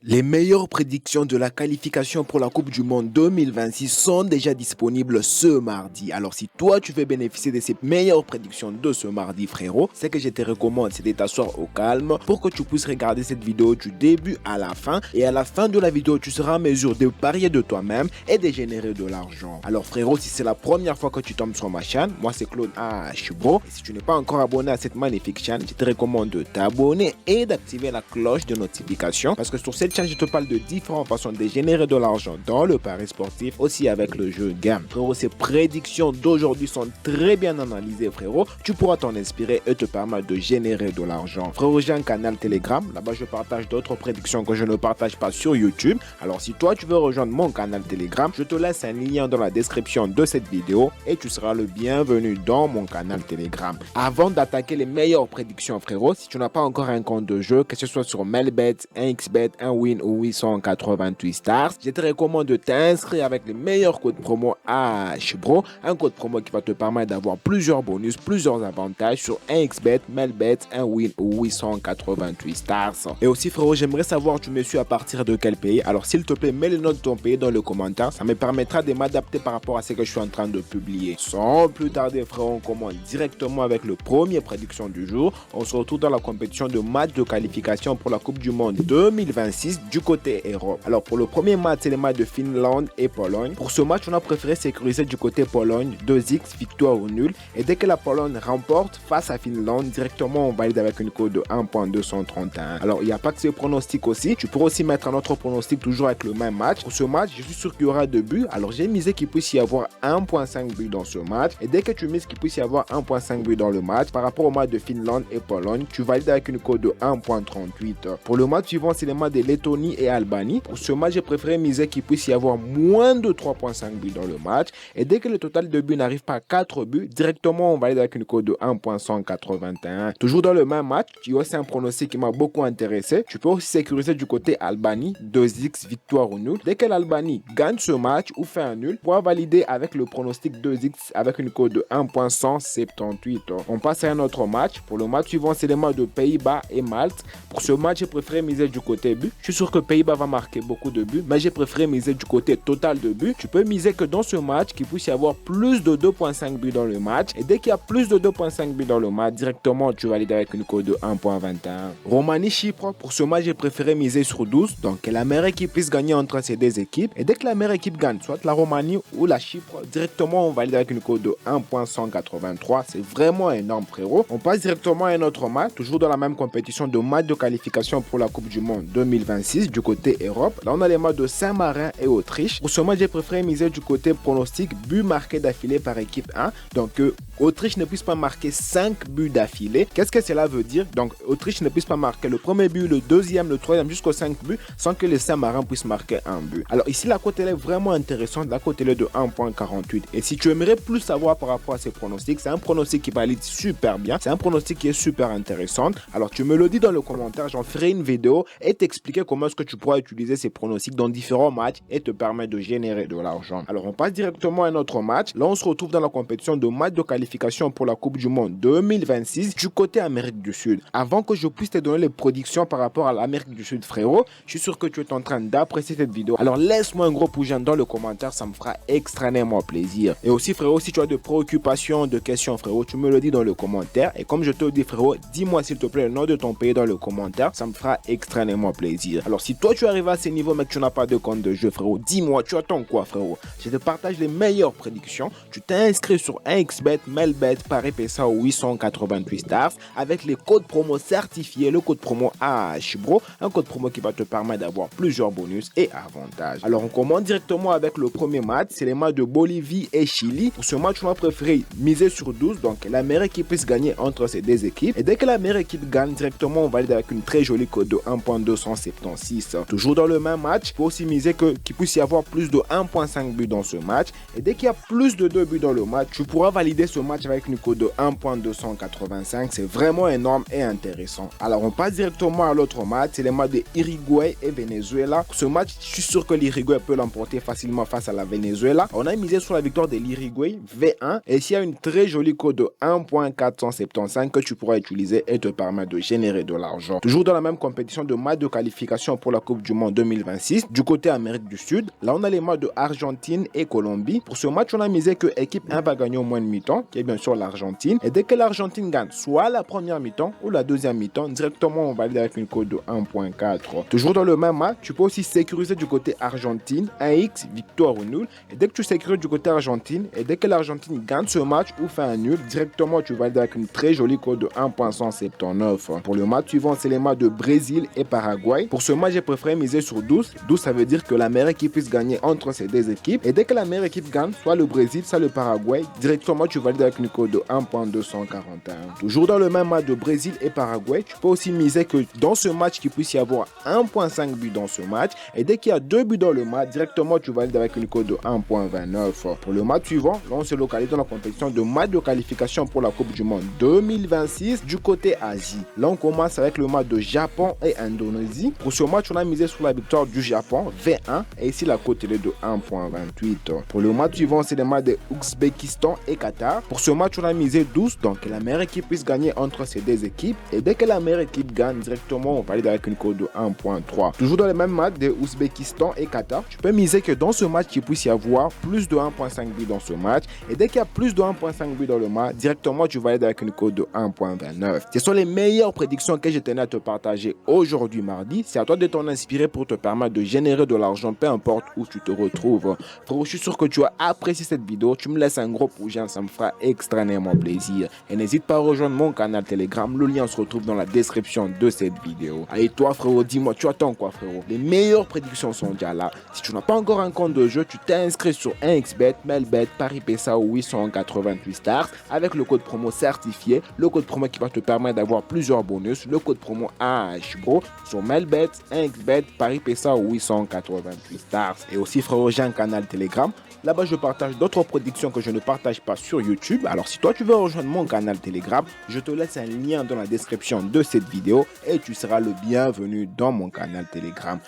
Les meilleures prédictions de la qualification pour la Coupe du Monde 2026 sont déjà disponibles ce mardi. Alors si toi tu veux bénéficier de ces meilleures prédictions de ce mardi frérot, ce que je te recommande c'est de t'asseoir au calme pour que tu puisses regarder cette vidéo du début à la fin. Et à la fin de la vidéo tu seras en mesure de parier de toi-même et de générer de l'argent. Alors frérot, si c'est la première fois que tu tombes sur ma chaîne, moi c'est Claude Chibro. Et si tu n'es pas encore abonné à cette magnifique chaîne, je te recommande de t'abonner et d'activer la cloche de notification parce que sur cette chaîne je te parle de différentes façons de générer de l'argent dans le pari sportif, aussi avec le jeu game. Frérot, ces prédictions d'aujourd'hui sont très bien analysées frérot, tu pourras t'en inspirer et te permettre de générer de l'argent. Frérot, j'ai un canal Telegram, là-bas je partage d'autres prédictions que je ne partage pas sur YouTube. Alors si toi tu veux rejoindre mon canal Telegram, je te laisse un lien dans la description de cette vidéo et tu seras le bienvenu dans mon canal Telegram. Avant d'attaquer les meilleures prédictions frérot, si tu n'as pas encore un compte de jeu, que ce soit sur Melbet, 1xBet, 1win ou 888 stars, je te recommande de t'inscrire avec les meilleurs codes promo HBRO, un code promo qui va te permettre d'avoir plusieurs bonus, plusieurs avantages sur 1xBet, Melbet, 1win ou 888 stars. Et aussi frérot, j'aimerais savoir tu me suis à partir de quel pays. Alors s'il te plaît, mets le nom de ton pays dans le commentaire, ça me permettra de m'adapter par rapport à ce que je suis en train de publier. Sans plus tarder frérot, on commence directement avec le premier prédiction du jour. On se retrouve dans la compétition de match de qualification pour la Coupe du Monde 2026 du côté Europe. Alors pour le premier match, c'est le match de Finlande et Pologne. Pour ce match, on a préféré sécuriser du côté Pologne, 2x, victoire ou nul. Et dès que la Pologne remporte face à Finlande, directement on valide avec une cote de 1.231. Alors il n'y a pas que ce pronostic aussi, tu pourras aussi mettre un autre pronostic toujours avec le même match. Pour ce match, je suis sûr qu'il y aura 2 buts. Alors j'ai misé qu'il puisse y avoir 1.5 buts dans ce match. Et dès que tu mises qu'il puisse y avoir 1.5 buts dans le match, par rapport au match de Finlande et Pologne, tu valides avec une cote de 1.38. Pour le match suivant, c'est le match de Lettonie et Albanie. Pour ce match, j'ai préféré miser qu'il puisse y avoir moins de 3.5 buts dans le match. Et dès que le total de buts n'arrive pas à 4 buts, directement on valide avec une cote de 1.181. Toujours dans le même match, il y a aussi un pronostic qui m'a beaucoup intéressé. Tu peux aussi sécuriser du côté Albanie, 2x, victoire ou nul. Dès que l'Albanie gagne ce match ou fait un nul, pourra valider avec le pronostic 2x avec une cote de 1.178. On passe à un autre match. Pour le match suivant, c'est le match de Pays-Bas et Malte. Pour ce match, j'ai préféré miser du côté but. Je suis sûr que Pays-Bas va marquer beaucoup de buts, mais j'ai préféré miser du côté total de buts. Tu peux miser que dans ce match, qu'il puisse y avoir plus de 2.5 buts dans le match. Et dès qu'il y a plus de 2.5 buts dans le match, directement, tu valides avec une cote de 1.21. Roumanie-Chypre, pour ce match, j'ai préféré miser sur 12. Donc, que la meilleure équipe puisse gagner entre ces deux équipes. Et dès que la meilleure équipe gagne, soit la Roumanie ou la Chypre, directement, on valide avec une cote de 1.183. C'est vraiment énorme, frérot. On passe directement à un autre match, toujours dans la même compétition de match de qualification pour la Coupe du Monde 2026 du côté Europe. Là, on a les matchs de Saint-Marin et Autriche. Pour ce match, j'ai préféré miser du côté pronostic but marqué d'affilée par équipe 1. Donc, Autriche ne puisse pas marquer 5 buts d'affilée. Qu'est-ce que cela veut dire? Donc, Autriche ne puisse pas marquer le premier but, le deuxième, le troisième, jusqu'aux 5 buts, sans que les Saint-Marin puissent marquer un but. Alors, ici, la cote elle est vraiment intéressante. La cote elle est de 1.48. Et si tu aimerais plus savoir par rapport à ces pronostics, c'est un pronostic qui valide super bien. C'est un pronostic qui est super intéressant. Alors, tu me le dis dans le commentaire, j'en ferai une vidéo et t'expliquer comment est-ce que tu pourras utiliser ces pronostics dans différents matchs et te permettre de générer de l'argent. Alors, on passe directement à un autre match. Là, on se retrouve dans la compétition de match de qualification pour la Coupe du Monde 2026 du côté Amérique du Sud. Avant que je puisse te donner les prédictions par rapport à l'Amérique du Sud, frérot, je suis sûr que tu es en train d'apprécier cette vidéo. Alors, laisse-moi un gros pouce dans le commentaire, ça me fera extrêmement plaisir. Et aussi, frérot, si tu as des préoccupations, de questions, frérot, tu me le dis dans le commentaire. Et comme je te dis, frérot, dis-moi s'il te plaît le nom de ton pays dans le commentaire, ça me fera extrêmement plaisir. Alors, si toi tu arrives à ce niveau mais que tu n'as pas de compte de jeu, frérot, dis-moi, tu attends quoi, frérot? Je te partage les meilleures prédictions. Tu t'inscris sur 1xBet, Melbet, Paris PSA ou 888 stars avec les codes promo certifiés, le code promo HBRO, un code promo qui va te permettre d'avoir plusieurs bonus et avantages. Alors, on commence directement avec le premier match, c'est les matchs de Bolivie et Chili. Pour ce match, on a préféré miser sur 12, donc la meilleure équipe puisse gagner entre ces deux équipes. Et dès que la meilleure équipe gagne, directement, on valide avec une très jolie cote de 1.276. Toujours dans le même match, il faut aussi miser qu'il puisse y avoir plus de 1.5 buts dans ce match. Et dès qu'il y a plus de 2 buts dans le match, tu pourras valider ce match avec une cote de 1.285. C'est vraiment énorme et intéressant. Alors, on passe directement à l'autre match, c'est les matchs de Uruguay et Venezuela. Pour ce match, je suis sûr que l'Uruguay peut l'emporter facilement face à la Venezuela. On a misé sur la victoire de l'Uruguay V1 et ici il y a une très jolie cote de 1.475 que tu pourras utiliser et te permettre de générer de l'argent. Toujours dans la même compétition de match de qualification qualification pour la Coupe du Monde 2026. Du côté Amérique du Sud, là on a les matchs de Argentine et Colombie. Pour ce match, on a misé que équipe 1 va gagner au moins de mi-temps, qui est bien sûr l'Argentine. Et dès que l'Argentine gagne soit la première mi-temps ou la deuxième mi-temps, directement on valide avec une cote de 1.4. Toujours dans le même match, tu peux aussi sécuriser du côté Argentine, 1x, victoire ou nul. Et dès que tu sécurises du côté Argentine, et dès que l'Argentine gagne ce match ou fait un nul, directement tu valides avec une très jolie cote de 1.179. Pour le match suivant, c'est les matchs de Brésil et Paraguay. Pour ce match, j'ai préféré miser sur 12. 12, ça veut dire que la meilleure équipe puisse gagner entre ces deux équipes. Et dès que la meilleure équipe gagne, soit le Brésil, soit le Paraguay, directement tu valides avec une cote de 1.241. Toujours dans le même match de Brésil et Paraguay, tu peux aussi miser que dans ce match, qu'il puisse y avoir 1.5 buts dans ce match. Et dès qu'il y a 2 buts dans le match, directement tu valides avec une cote de 1.29. Pour le match suivant, là on se localise dans la compétition de match de qualification pour la Coupe du Monde 2026 du côté Asie. Là on commence avec le match de Japon et Indonésie. Pour ce match, on a misé sur la victoire du Japon V1 et ici la cote est de 1.28. Pour le match suivant, c'est le match de Ouzbékistan et Qatar. Pour ce match, on a misé 12, donc la meilleure équipe puisse gagner entre ces deux équipes. Et dès que la meilleure équipe gagne, directement on valide avec une cote de 1.3. Toujours dans le même match de Ouzbékistan et Qatar, tu peux miser que dans ce match, il puisse y avoir plus de 1.5 buts dans ce match. Et dès qu'il y a plus de 1.5 buts dans le match, directement tu valides avec une cote de 1.29. Ce sont les meilleures prédictions que je tenais à te partager aujourd'hui mardi. C'est à toi de t'en inspirer pour te permettre de générer de l'argent, peu importe où tu te retrouves. Frérot, je suis sûr que tu as apprécié cette vidéo. Tu me laisses un gros pouce, ça me fera extrêmement plaisir. Et n'hésite pas à rejoindre mon canal Telegram. Le lien se retrouve dans la description de cette vidéo. Allez, toi frérot, dis-moi, tu attends quoi frérot? Les meilleures prédictions sont déjà là. Si tu n'as pas encore un compte de jeu, tu t'es inscrit sur 1xBet, Melbet, Paris PSA ou 888 stars avec le code promo certifié. Le code promo qui va te permettre d'avoir plusieurs bonus. Le code promo AHBRO sur Melbet, 1xBet, Paris PSA ou 888 stars. Et aussi frérot, j'ai un canal Telegram. Là-bas, je partage d'autres prédictions que je ne partage pas sur YouTube. Alors, si toi, tu veux rejoindre mon canal Telegram, je te laisse un lien dans la description de cette vidéo et tu seras le bienvenu dans mon canal Telegram.